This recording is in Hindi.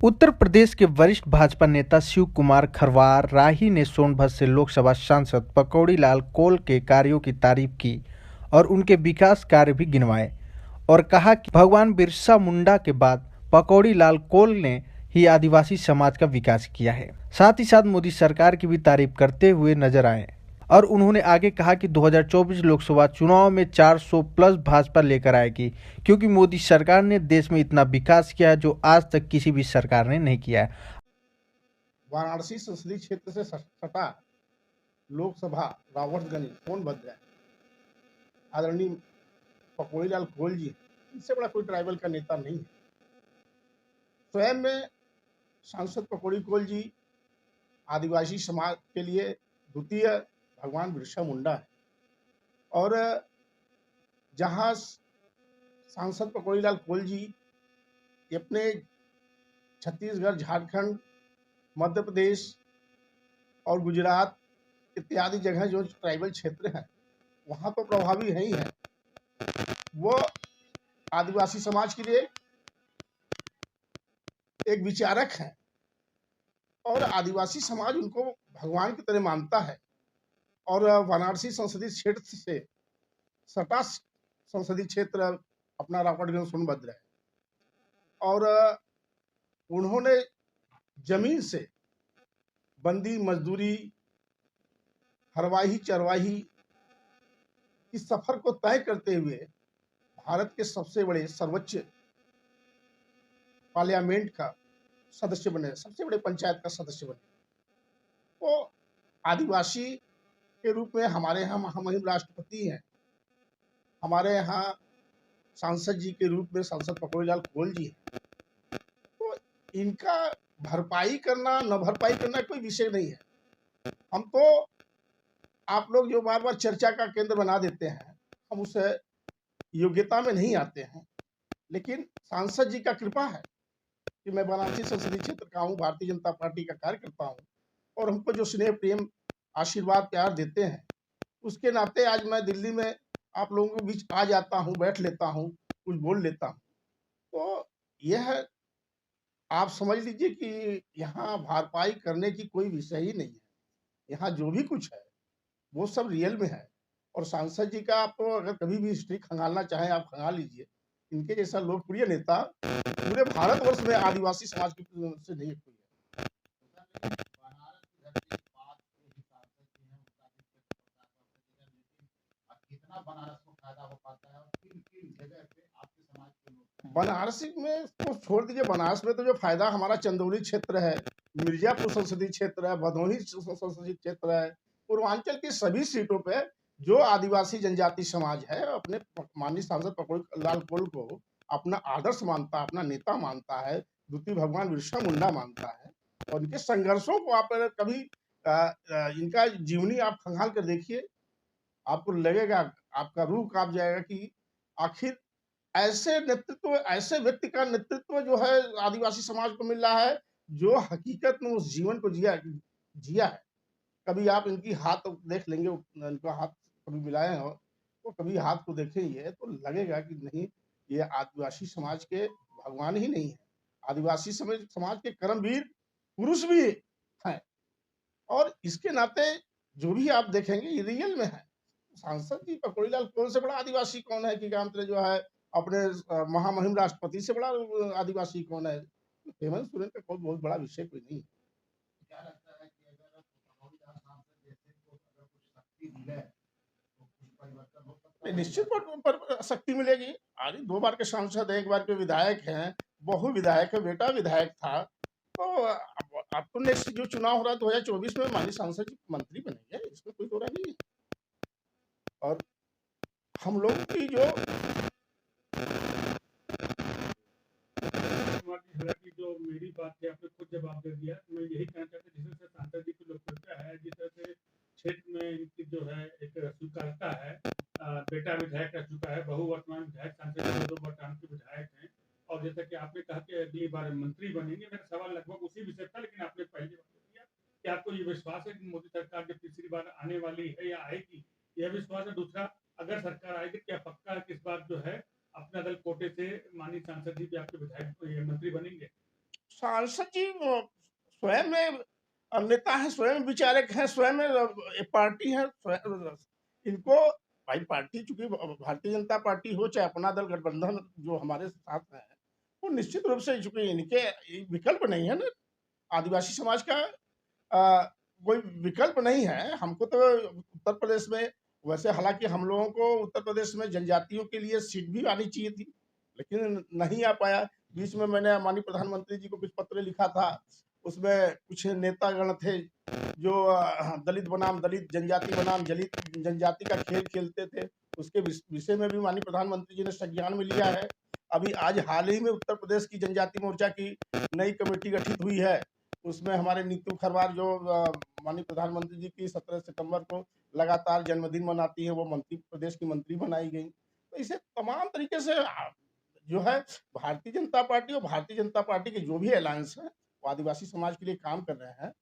उत्तर प्रदेश के वरिष्ठ भाजपा नेता शिव कुमार खरवार राही ने सोनभद्र से लोकसभा सांसद पकौड़ी लाल कोल के कार्यों की तारीफ की और उनके विकास कार्य भी गिनवाए और कहा कि भगवान बिरसा मुंडा के बाद पकौड़ी लाल कोल ने ही आदिवासी समाज का विकास किया है। साथ ही साथ मोदी सरकार की भी तारीफ करते हुए नजर आए और उन्होंने आगे कहा कि 2024 लोकसभा चुनाव में 400 प्लस भाजपा लेकर आएगी, क्योंकि मोदी सरकार ने देश में इतना विकास किया है जो आज तक किसी भी सरकार ने नहीं किया है। वाराणसी संसदीय क्षेत्र से सटा लोकसभा रावर्सगंज सोनभद्र आदरणीय पकौड़ी लाल कोल जी, इससे बड़ा कोई ट्राइबल का नेता नहीं है। स्वयं में सांसद पकौड़ी कोल जी आदिवासी समाज के लिए द्वितीय भगवान बिरसा मुंडा है और जहां सांसद पकौड़ी लाल कोल जी अपने छत्तीसगढ़, झारखंड, मध्य प्रदेश और गुजरात इत्यादि जगह जो ट्राइबल क्षेत्र हैं वहाँ तो प्रभावी है ही है। वो आदिवासी समाज के लिए एक विचारक हैं और आदिवासी समाज उनको भगवान की तरह मानता है और वाराणसी संसदीय क्षेत्र से सटा संसदीय क्षेत्र अपना रावटगंज सोनभद्र है और उन्होंने जमीन से बंदी मजदूरी, हरवाही चरवाही इस सफर को तय करते हुए भारत के सबसे बड़े सर्वोच्च पार्लियामेंट का सदस्य बने, सबसे बड़े पंचायत का सदस्य बने। तो आदिवासी के रूप में हमारे यहाँ महामहिम राष्ट्रपति हैं, हमारे यहाँ सांसद जी के रूप में सांसद पकौड़ी लाल कोल जी हैं। तो इनका भरपाई करना न भरपाई करना कोई विषय नहीं है। हम तो आप लोग जो बार बार चर्चा का केंद्र बना देते हैं, हम उस योग्यता में नहीं आते हैं, लेकिन सांसद जी का कृपा है कि मैं वाराणसी संसदीय क्षेत्र का हूँ, भारतीय जनता पार्टी का कार्यकर्ता हूँ और हमको जो स्नेह प्रेम आशीर्वाद प्यार देते हैं उसके नाते आज मैं दिल्ली में आप लोगों के बीच आ जाता हूँ, बैठ लेता हूँ, कुछ बोल लेता हूँ। तो यह आप समझ लीजिए कि यहाँ भरपाई करने की कोई विषय ही नहीं है। यहाँ जो भी कुछ है वो सब रियल में है और सांसद जी का आप अगर कभी भी हिस्ट्री खंगालना चाहें आप खंगाल लीजिए। इनके जैसा लोकप्रिय नेता पूरे भारतवर्ष में आदिवासी समाज की से नहीं कोई है। बनारस में तो छोड़ दीजिए, बनारस में तो जो फायदा हमारा चंदौली क्षेत्र है, मिर्जापुर संसदीय क्षेत्र है, भदोही संसदीय क्षेत्र है, पूर्वांचल की सभी सीटों पे जो आदिवासी जनजाति समाज है अपने माननीय सांसद पकौड़ी लाल कोल को अपना आदर्श मानता है, अपना नेता मानता है, द्वितीय भगवान बिरसा मुंडा मानता है और इनके संघर्षों को आप कभी इनका जीवनी आप खंगाल कर देखिए, आपको लगेगा, आपका रूह कांप जाएगा कि आखिर ऐसे नेतृत्व, ऐसे व्यक्ति का नेतृत्व जो है आदिवासी समाज को मिल रहा है जो हकीकत में उस जीवन को जिया है। कभी आप इनकी हाथ देख लेंगे, इनका हाथ कभी मिलाए हो तो कभी हाथ को देखेंगे तो लगेगा कि नहीं, ये आदिवासी समाज के भगवान ही नहीं है, आदिवासी समाज के कर्मवीर पुरुष भी हैं और इसके नाते जो भी आप देखेंगे ये रियल में है। सांसद जी पकौड़ी लाल कोल से बड़ा आदिवासी कौन है कि जो है अपने महामहिम राष्ट्रपति से बड़ा आदिवासी कौन है? हेमंत सोरेन का कोई बहुत बड़ा विषय कोई नहीं है। क्या लगता है कि अगर पकौड़ी लाल सांसद जैसे को अगर कुछ शक्ति मिले तो कुछ परिवर्तन हो सकता है? निश्चित पर शक्ति मिलेगी। आज 2 बार के सांसद, 1 बार के विधायक हैं, बहु विधायक है, बेटा विधायक था। तो अब तो नेक्स्ट जो चुनाव हो रहा है 2024 में माननीय सांसद जी मंत्री बनेंगे, इसमें कोई दो राय नहीं है। और हम लोग की जो जो मेरी बात है आपने खुद जवाब दे दिया। मैं यही कहना चाहता हूँ जिस तरह से सांसद जी की लोकप्रियता है, जिस तरह से क्षेत्र में इनकी जो है एक स्वीकार्यता है, बेटा विधायक रह चुका है, बहु वर्तमान विधायक, सांसद 2 वर्तमान के विधायक हैं और जैसा कि आपने कहा कि अगली बार मंत्री बनेंगे, मेरा सवाल लगभग उसी विषय था, लेकिन आपने पहले बता दिया कि आपको ये विश्वास है कि मोदी सरकार जब तीसरी बार आने वाली है या आएगी, यह विश्वास है। दूसरा, अगर सरकार आएगी क्या पक्का है कि इस बार जो है अपना दल कोटे से माननीय सांसद जी भी आपके विधायक मंत्री बनेंगे? सांसद जी स्वयं में नेता हैं, स्वयं विचारक हैं, स्वयं एक पार्टी है, इनको भाई पार्टी चूंकि भारतीय जनता पार्टी हो चाहे अपना दल गठबंधन जो हमारे साथ है, वो निश्चित रूप से चूंकि इनके विकल्प नहीं है ना, आदिवासी समाज का कोई विकल्प नहीं है। हमको तो उत्तर प्रदेश में वैसे हालांकि हम लोगों को उत्तर प्रदेश में जनजातियों के लिए सीट भी आनी चाहिए थी, लेकिन नहीं आ पाया। बीच में मैंने माननीय प्रधानमंत्री जी को कुछ पत्र लिखा था, उसमें कुछ नेतागण थे जो दलित बनाम दलित, जनजाति बनाम दलित जनजाति का खेल खेलते थे। उसके विषय में भी माननीय प्रधानमंत्री जी ने संज्ञान में लिया है। अभी आज हाल ही में उत्तर प्रदेश की जनजाति मोर्चा की नई कमेटी गठित हुई है, उसमें हमारे नीतू खरवार जो माननीय प्रधानमंत्री जी की 17 सितंबर को लगातार जन्मदिन मनाती है, वो मंत्री प्रदेश की मंत्री बनाई गई। तो इसे तमाम तरीके से जो है भारतीय जनता पार्टी और भारतीय जनता पार्टी के जो भी अलायंस है वो आदिवासी समाज के लिए काम कर रहे हैं।